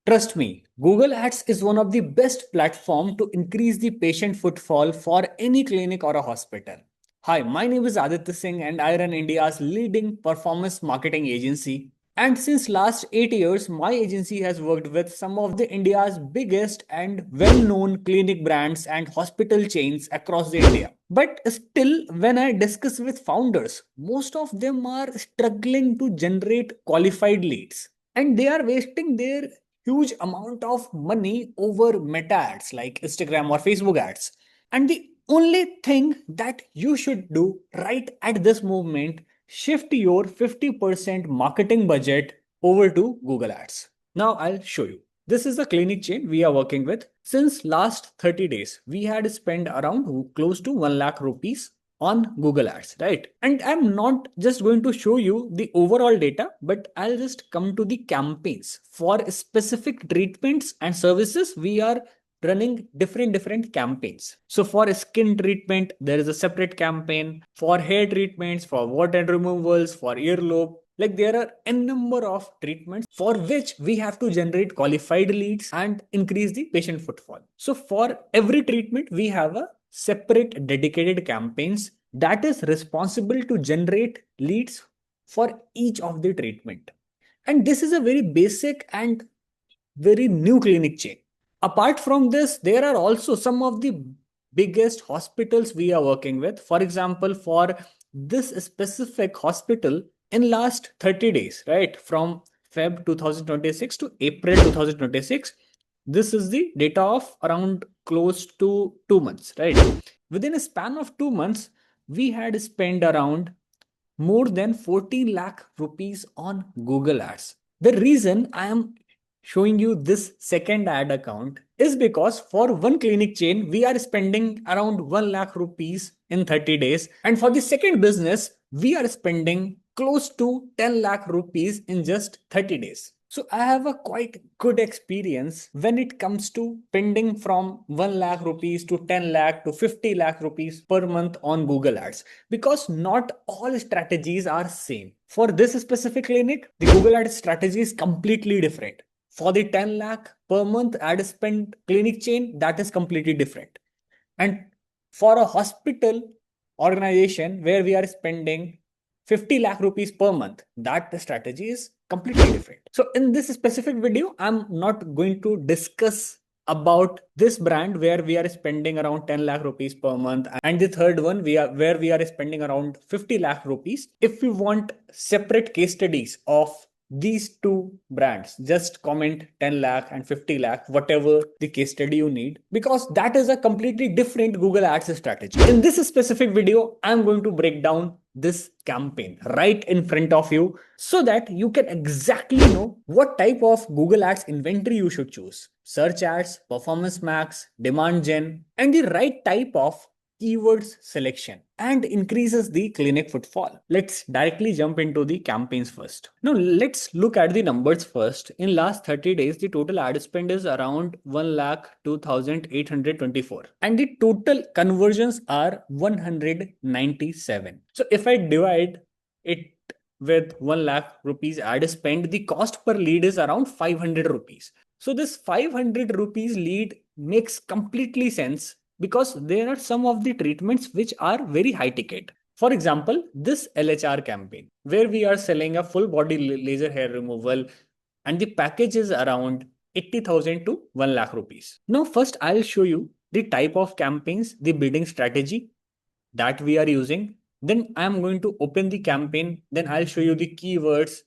Trust me, Google Ads is one of the best platform to increase the patient footfall for any clinic or a hospital. Hi, my name is Aditya Singh and I run India's leading performance marketing agency. And since last 8 years, my agency has worked with some of the India's biggest and well-known clinic brands and hospital chains across the India. But still, when I discuss with founders, most of them are struggling to generate qualified leads and they are wasting their huge amount of money over meta ads like Instagram or Facebook ads. And the only thing that you should do right at this moment, shift your 50% marketing budget over to Google Ads. Now I'll show you. This is the clinic chain we are working with. Since last 30 days, we had spent around close to 1 lakh rupees on Google Ads, right? And I'm not just going to show you the overall data, but I'll just come to the campaigns. For specific treatments and services, we are running different campaigns. So for skin treatment, there is a separate campaign. For hair treatments, for water removals, for earlobe, like there are a number of treatments for which we have to generate qualified leads and increase the patient footfall. So for every treatment, we have a separate dedicated campaigns that is responsible to generate leads for each of the treatment. And this is a very basic and very new clinic chain. Apart from this, there are also some of the biggest hospitals we are working with. For example, for this specific hospital in last 30 days, right? From Feb 2026 to April 2026, this is the data of around close to 2 months, right? Within a span of 2 months, we had spent around more than 14 lakh rupees on Google Ads. The reason I am showing you this second ad account is because for one clinic chain, we are spending around 1 lakh rupees in 30 days. And for the second business, we are spending close to 10 lakh rupees in just 30 days. So I have a quite good experience when it comes to spending from 1 lakh rupees to 10 lakh to 50 lakh rupees per month on Google Ads because not all strategies are same. For this specific clinic, the Google Ads strategy is completely different. For the 10 lakh per month ad spend clinic chain, that is completely different. And for a hospital organization where we are spending 50 lakh rupees per month, that strategy is completely different. So in this specific video, I'm not going to discuss about this brand where we are spending around 10 lakh rupees per month and the third one where we are spending around 50 lakh rupees. If you want separate case studies of these two brands, just comment 10 lakh and 50 lakh, whatever the case study you need, because that is a completely different Google Ads strategy. In this specific video, I'm going to break down this campaign right in front of you so that you can exactly know what type of Google Ads inventory you should choose. Search ads, performance max, demand gen, and the right type of keywords selection and increases the clinic footfall. Let's directly jump into the campaigns first. Now let's look at the numbers first. In last 30 days, the total ad spend is around 1,02,824 and the total conversions are 197. So if I divide it with 1 lakh rupees ad spend, the cost per lead is around 500 rupees. So this 500 rupees lead makes completely sense because there are some of the treatments which are very high ticket. For example, this LHR campaign where we are selling a full body laser hair removal and the package is around 80,000 to 1 lakh rupees. Now first I'll show you the type of campaigns, the bidding strategy that we are using. Then I'm going to open the campaign. Then I'll show you the keywords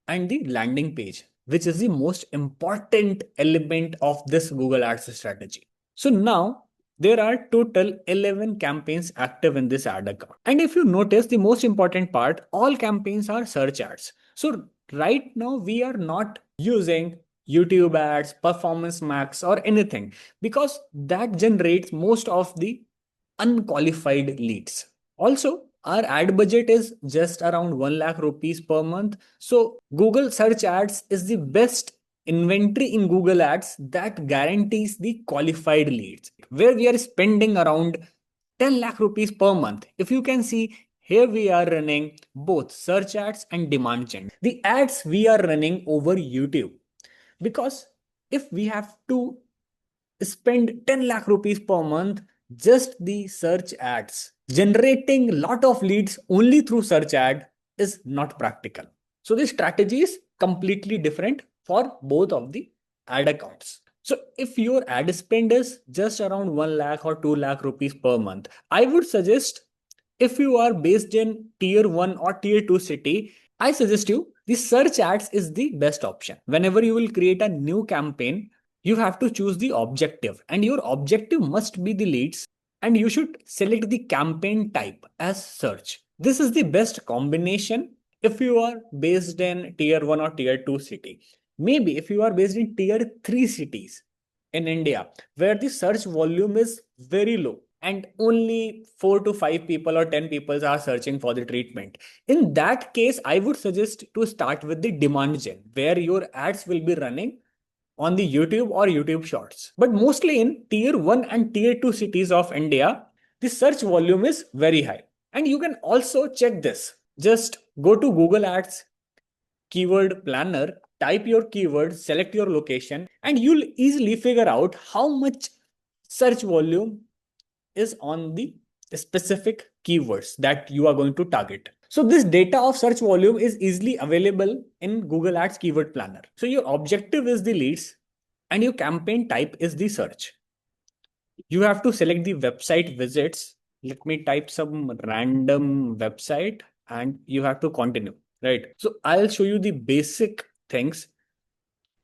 and the landing page, which is the most important element of this Google Ads strategy. So now there are total 11 campaigns active in this ad account. And if you notice the most important part, all campaigns are search ads. So right now we are not using YouTube ads, Performance Max or anything because that generates most of the unqualified leads. Also, our ad budget is just around 1 lakh rupees per month. So Google search ads is the best inventory in Google Ads that guarantees the qualified leads where we are spending around 10 lakh rupees per month. If you can see here we are running both search ads and demand gen. The ads we are running over YouTube because if we have to spend 10 lakh rupees per month just the search ads, generating a lot of leads only through search ad is not practical. So the strategy is completely different for both of the ad accounts. So if your ad spend is just around 1 lakh or 2 lakh rupees per month, I would suggest, if you are based in tier 1 or tier 2 city, I suggest you the search ads is the best option. Whenever you will create a new campaign, you have to choose the objective, and your objective must be the leads, and you should select the campaign type as search. This is the best combination if you are based in tier 1 or tier 2 city. Maybe if you are based in tier 3 cities in India, where the search volume is very low and only 4 to 5 people or 10 people are searching for the treatment. In that case, I would suggest to start with the demand gen, where your ads will be running on the YouTube or YouTube Shorts. But mostly in tier 1 and tier 2 cities of India, the search volume is very high. And you can also check this. Just go to Google Ads keyword planner, type your keyword, select your location, and you'll easily figure out how much search volume is on the specific keywords that you are going to target. So this data of search volume is easily available in Google Ads keyword planner. So your objective is the leads and your campaign type is the search. You have to select the website visits. Let me type some random website and you have to continue, right? So I'll show you the basic things.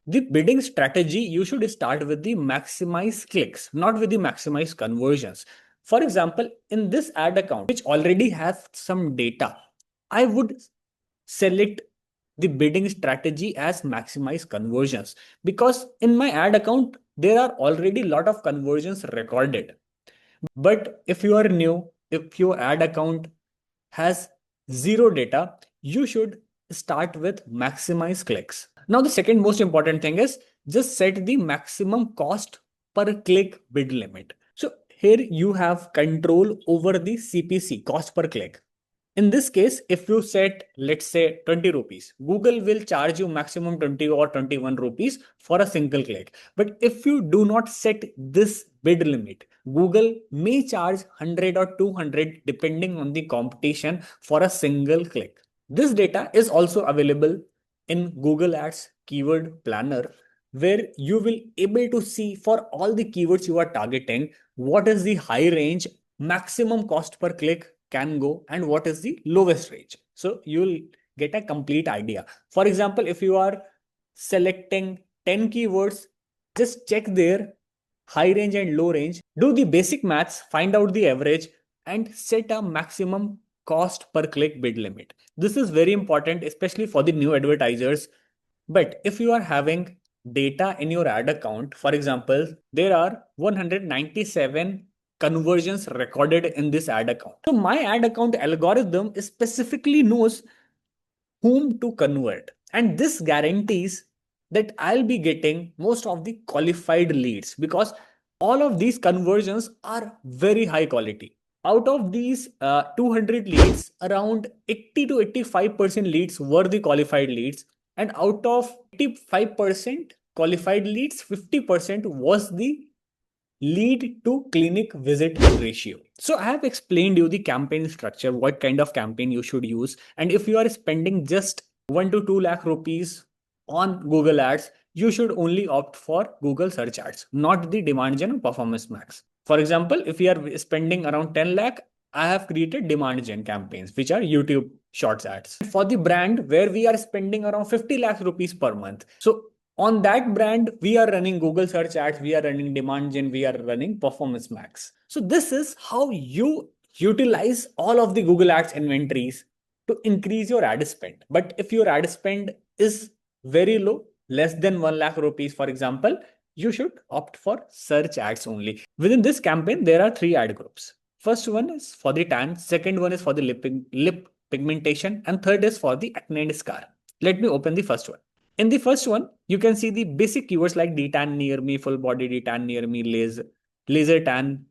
The bidding strategy, you should start with the maximize clicks, not with the maximize conversions. For example, in this ad account, which already has some data, I would select the bidding strategy as maximize conversions, because in my ad account, there are already a lot of conversions recorded. But if you are new, if your ad account has zero data, you should start with maximize clicks. Now, the second most important thing is just set the maximum cost per click bid limit. So here you have control over the CPC, cost per click. In this case, if you set, let's say 20 rupees, Google will charge you maximum 20 or 21 rupees for a single click. But if you do not set this bid limit, Google may charge 100 or 200 depending on the competition for a single click. This data is also available in Google Ads keyword planner, where you will able to see for all the keywords you are targeting, what is the high range maximum cost per click can go and what is the lowest range. So you'll get a complete idea. For example, if you are selecting 10 keywords, just check their high range and low range, do the basic maths, find out the average, and set a maximum cost per click bid limit. This is very important, especially for the new advertisers. But if you are having data in your ad account, for example, there are 197 conversions recorded in this ad account. So my ad account algorithm specifically knows whom to convert. And this guarantees that I'll be getting most of the qualified leads, because all of these conversions are very high quality. Out of these 200 leads, around 80 to 85% leads were the qualified leads. And out of 85% qualified leads, 50% was the lead to clinic visit ratio. So I have explained you the campaign structure, what kind of campaign you should use. And if you are spending just 1 to 2 lakh rupees on Google Ads, you should only opt for Google search ads, not the demand gen or performance max. For example, if you are spending around 10 lakh, I have created demand gen campaigns, which are YouTube shorts ads. For the brand where we are spending around 50 lakh rupees per month. So on that brand, we are running Google search ads, we are running demand gen, we are running performance max. So this is how you utilize all of the Google ads inventories to increase your ad spend. But if your ad spend is very low, less than 1 lakh rupees, for example, you should opt for search ads only. Within this campaign, there are three ad groups. First one is for the tan, second one is for the lip pigmentation, and third is for the acne and scar. Let me open the first one. In the first one, you can see the basic keywords like detan near me, full body detan near me, laser tan,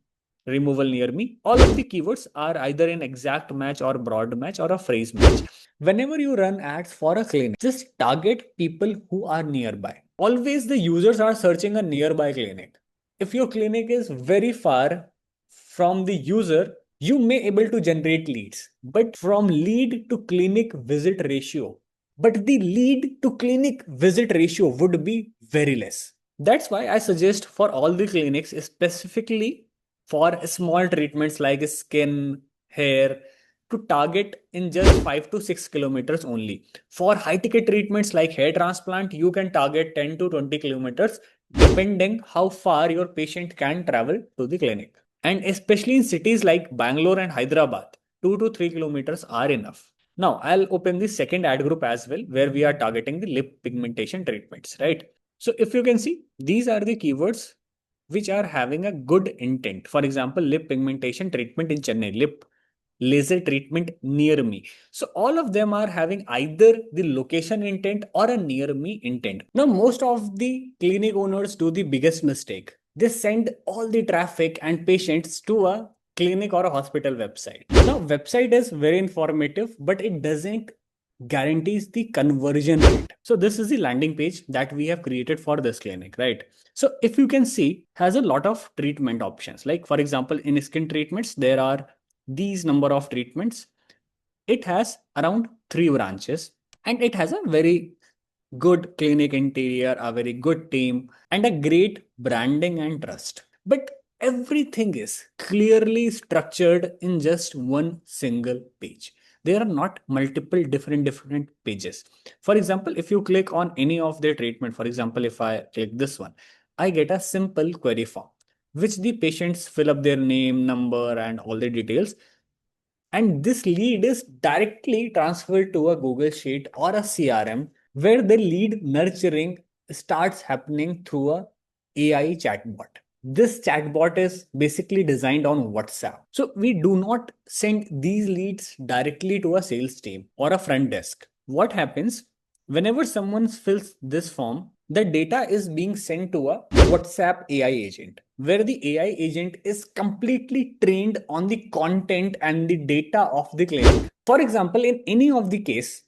removal near me. All of the keywords are either an exact match or broad match or a phrase match. Whenever you run ads for a clinic, just target people who are nearby. Always the users are searching a nearby clinic. If your clinic is very far from the user, you may able to generate leads, but from lead to clinic visit ratio, but the lead to clinic visit ratio would be very less. That's why I suggest for all the clinics, specifically for small treatments like skin, hair, to target in just 5 to 6 kilometers only. For high ticket treatments like hair transplant, you can target 10 to 20 kilometers depending how far your patient can travel to the clinic. And especially in cities like Bangalore and Hyderabad, 2 to 3 kilometers are enough. Now, I'll open the second ad group as well, where we are targeting the lip pigmentation treatments, right? So if you can see, these are the keywords which are having a good intent. For example, lip pigmentation treatment in Chennai, lip laser treatment near me. So all of them are having either the location intent or a near me intent. Now, most of the clinic owners do the biggest mistake. They send all the traffic and patients to a clinic or a hospital website. Now, website is very informative, but it doesn't guarantees the conversion rate. So this is the landing page that we have created for this clinic, right? So if you can see, has a lot of treatment options. Like for example, in skin treatments, there are these number of treatments. It has around 3 branches and it has a very good clinic interior, a very good team, and a great branding and trust. But everything is clearly structured in just one single page. There are not multiple different pages. For example, if you click on any of their treatment, for example, if I click this one, I get a simple query form which the patients fill up their name, number, and all the details, and this lead is directly transferred to a Google Sheet or a CRM where the lead nurturing starts happening through a AI chatbot. This chatbot is basically designed on WhatsApp. So we do not send these leads directly to a sales team or a front desk. What happens whenever someone fills this form? The data is being sent to a WhatsApp AI agent, where the AI agent is completely trained on the content and the data of the clinic. For example, in any of the case,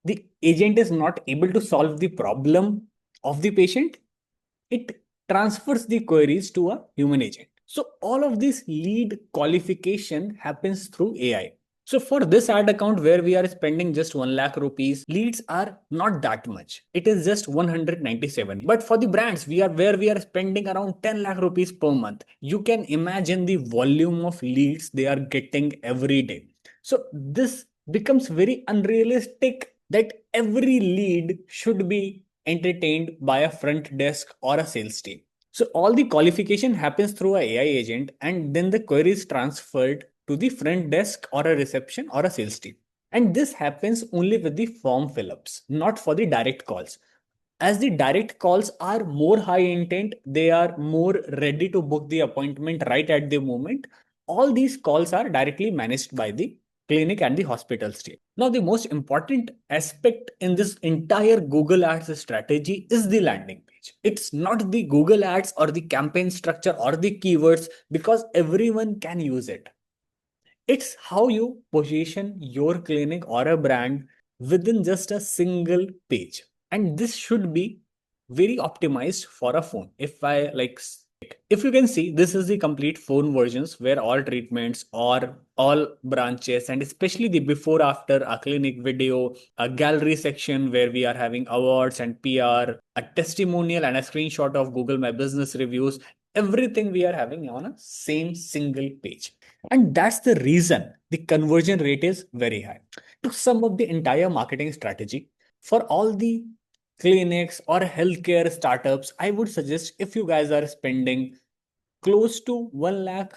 the agent is not able to solve the problem of the patient, it transfers the queries to a human agent. So all of this lead qualification happens through AI. So for this ad account where we are spending just 1 lakh rupees, leads are not that much. It is just 197. But for the brands where we are spending around 10 lakh rupees per month, you can imagine the volume of leads they are getting every day. So this becomes very unrealistic that every lead should be entertained by a front desk or a sales team. So all the qualification happens through a AI agent and then the query is transferred to the front desk or a reception or a sales team. And this happens only with the form fill-ups, not for the direct calls. As the direct calls are more high intent, they are more ready to book the appointment right at the moment. All these calls are directly managed by the clinic and the hospital team. Now, the most important aspect in this entire Google Ads strategy is the landing page. It's not the Google Ads or the campaign structure or the keywords, because everyone can use it. It's how you position your clinic or a brand within just a single page. And this should be very optimized for a phone. If you can see, this is the complete phone versions where all treatments or all branches, and especially the before after a clinic video, a gallery section where we are having awards and PR, a testimonial and a screenshot of Google My Business reviews, everything we are having on a same single page. And that's the reason the conversion rate is very high. To sum up the entire marketing strategy, for all the clinics or healthcare startups, I would suggest, if you guys are spending close to 1 lakh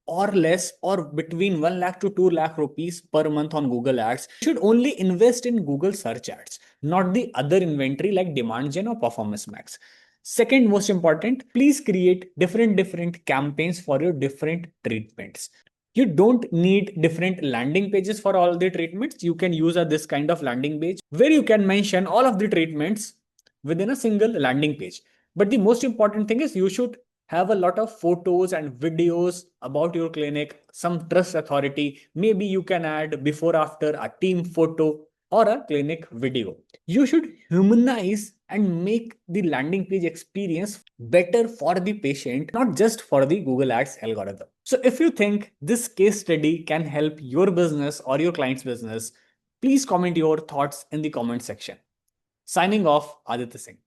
or less, or between 1 lakh to 2 lakh rupees per month on Google Ads, you should only invest in Google search ads, not the other inventory like Demand Gen or Performance Max. Second most important, please create different campaigns for your different treatments. You don't need different landing pages for all the treatments. You can use this kind of landing page where you can mention all of the treatments within a single landing page. But the most important thing is you should Have a lot of photos and videos about your clinic, some trust authority. Maybe you can add before after a team photo or a clinic video. You should humanize and make the landing page experience better for the patient, not just for the Google Ads algorithm. So if you think this case study can help your business or your client's business, please comment your thoughts in the comment section. Signing off, Aditya Singh.